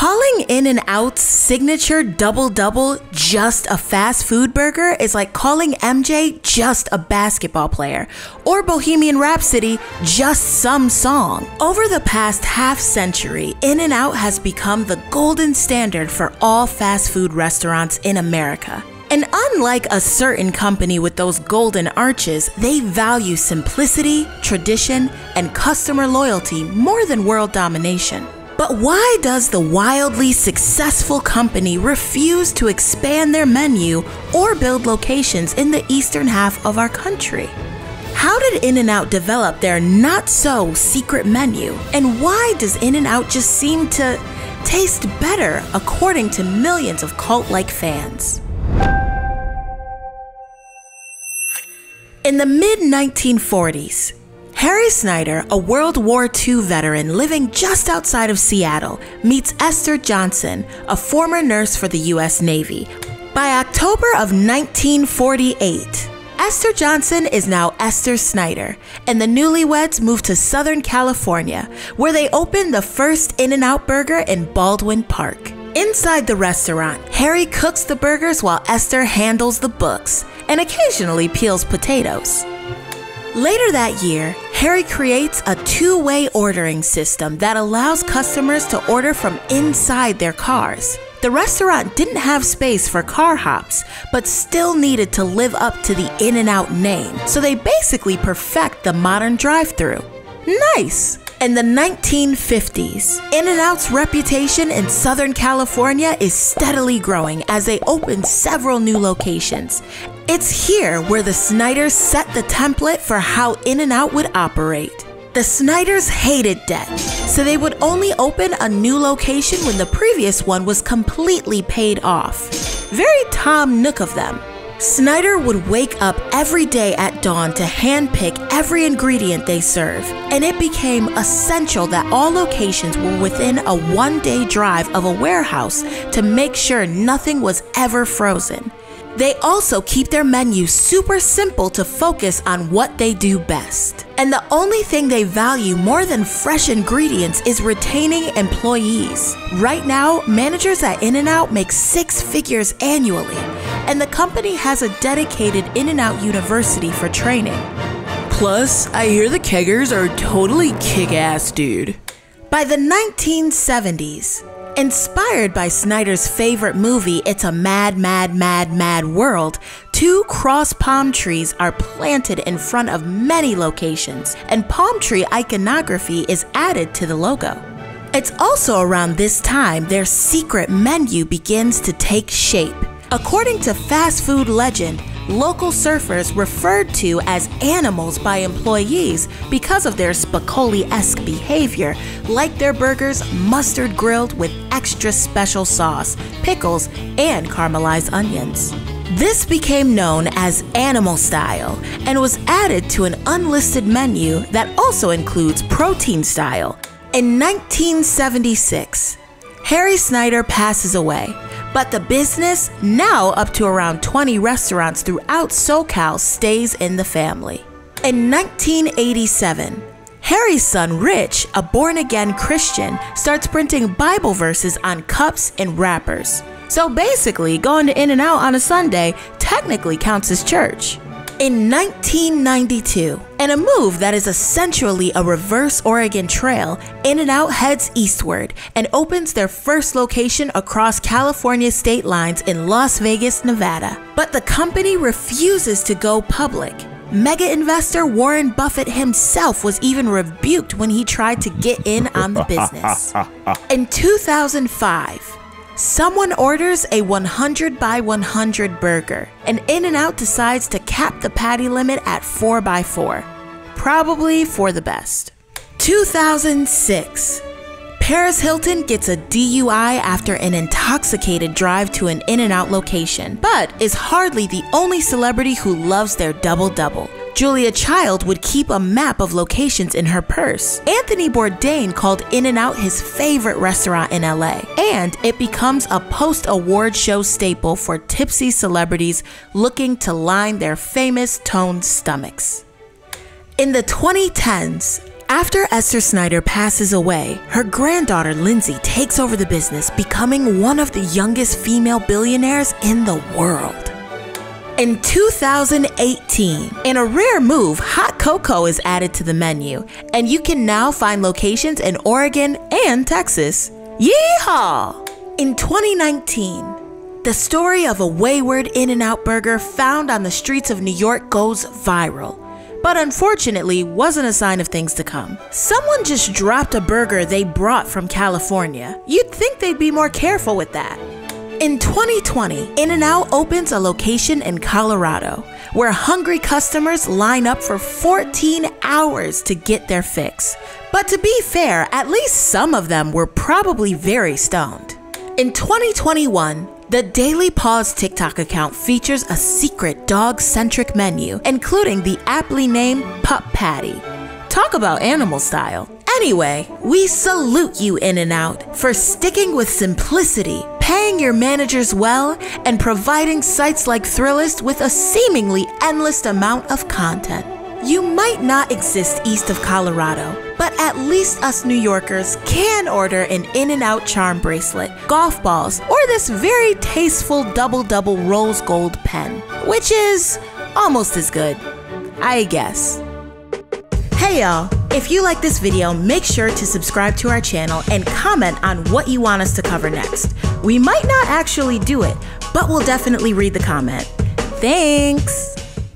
Calling In-N-Out's signature double-double just a fast food burger is like calling MJ just a basketball player, or Bohemian Rhapsody just some song. Over the past half-century, In-N-Out has become the golden standard for all fast food restaurants in America. And unlike a certain company with those golden arches, they value simplicity, tradition, and customer loyalty more than world domination. But why does the wildly successful company refuse to expand their menu or build locations in the eastern half of our country? How did In-N-Out develop their not-so-secret menu? And why does In-N-Out just seem to taste better according to millions of cult-like fans? In the mid-1940s, Harry Snyder, a World War II veteran living just outside of Seattle, meets Esther Johnson, a former nurse for the U.S. Navy. By October of 1948, Esther Johnson is now Esther Snyder, and the newlyweds move to Southern California, where they open the first In-N-Out burger in Baldwin Park. Inside the restaurant, Harry cooks the burgers while Esther handles the books and occasionally peels potatoes. Later that year, Harry creates a two-way ordering system that allows customers to order from inside their cars. The restaurant didn't have space for car hops, but still needed to live up to the In-N-Out name, so they basically perfect the modern drive-thru. Nice! In the 1950s, In-N-Out's reputation in Southern California is steadily growing as they open several new locations. It's here where the Snyders set the template for how In-N-Out would operate. The Snyders hated debt, so they would only open a new location when the previous one was completely paid off. Very Tom Nook of them. Snyder would wake up every day at dawn to handpick every ingredient they serve, and it became essential that all locations were within a one-day drive of a warehouse to make sure nothing was ever frozen. They also keep their menu super simple to focus on what they do best. And the only thing they value more than fresh ingredients is retaining employees. Right now, managers at In-N-Out make 6 figures annually, and the company has a dedicated In-N-Out University for training. Plus, I hear the keggers are totally kick-ass, dude. By the 1970s, inspired by Snyder's favorite movie, It's a Mad, Mad, Mad, Mad World, 2 cross palm trees are planted in front of many locations, and palm tree iconography is added to the logo. It's also around this time their secret menu begins to take shape. According to fast food legend, local surfers referred to as animals by employees because of their Spicoli-esque behavior, like their burgers mustard grilled with extra special sauce, pickles, and caramelized onions. This became known as Animal Style and was added to an unlisted menu that also includes Protein Style. In 1976, Harry Snyder passes away, but the business, now up to around 20 restaurants throughout SoCal, stays in the family. In 1987, Harry's son Rich, a born-again Christian, starts printing Bible verses on cups and wrappers. So basically, going to In-N-Out on a Sunday technically counts as church. In 1992, in a move that is essentially a reverse Oregon Trail, In-N-Out heads eastward and opens their first location across California state lines in Las Vegas, Nevada. But the company refuses to go public. Mega investor Warren Buffett himself was even rebuked when he tried to get in on the business. In 2005, someone orders a 100 by 100 burger, and In-N-Out decides to cap the patty limit at 4 by 4. Probably for the best. 2006. Paris Hilton gets a DUI after an intoxicated drive to an In-N-Out location, but is hardly the only celebrity who loves their double-double. Julia Child would keep a map of locations in her purse. Anthony Bourdain called In-N-Out his favorite restaurant in LA, and it becomes a post-award show staple for tipsy celebrities looking to line their famous toned stomachs. In the 2010s, After Esther Snyder passes away, her granddaughter Lindsay takes over the business, becoming one of the youngest female billionaires in the world. In 2018, in a rare move, hot cocoa is added to the menu, and you can now find locations in Oregon and Texas. Yeehaw! In 2019, the story of a wayward In-N-Out burger found on the streets of New York goes viral, but unfortunately wasn't a sign of things to come. Someone just dropped a burger they brought from California. You'd think they'd be more careful with that. In 2020, In-N-Out opens a location in Colorado, where hungry customers line up for 14 hours to get their fix. But to be fair, at least some of them were probably very stoned. In 2021, the Daily Paws TikTok account features a secret dog-centric menu, including the aptly named Pup Patty. Talk about animal style. Anyway, we salute you, In-N-Out, for sticking with simplicity, paying your managers well, and providing sites like Thrillist with a seemingly endless amount of content. You might not exist east of Colorado, but at least us New Yorkers can order an In-N-Out charm bracelet, golf balls, or this very tasteful double-double rose gold pen, which is almost as good, I guess. Hey y'all, if you like this video, make sure to subscribe to our channel and comment on what you want us to cover next. We might not actually do it, but we'll definitely read the comment. Thanks!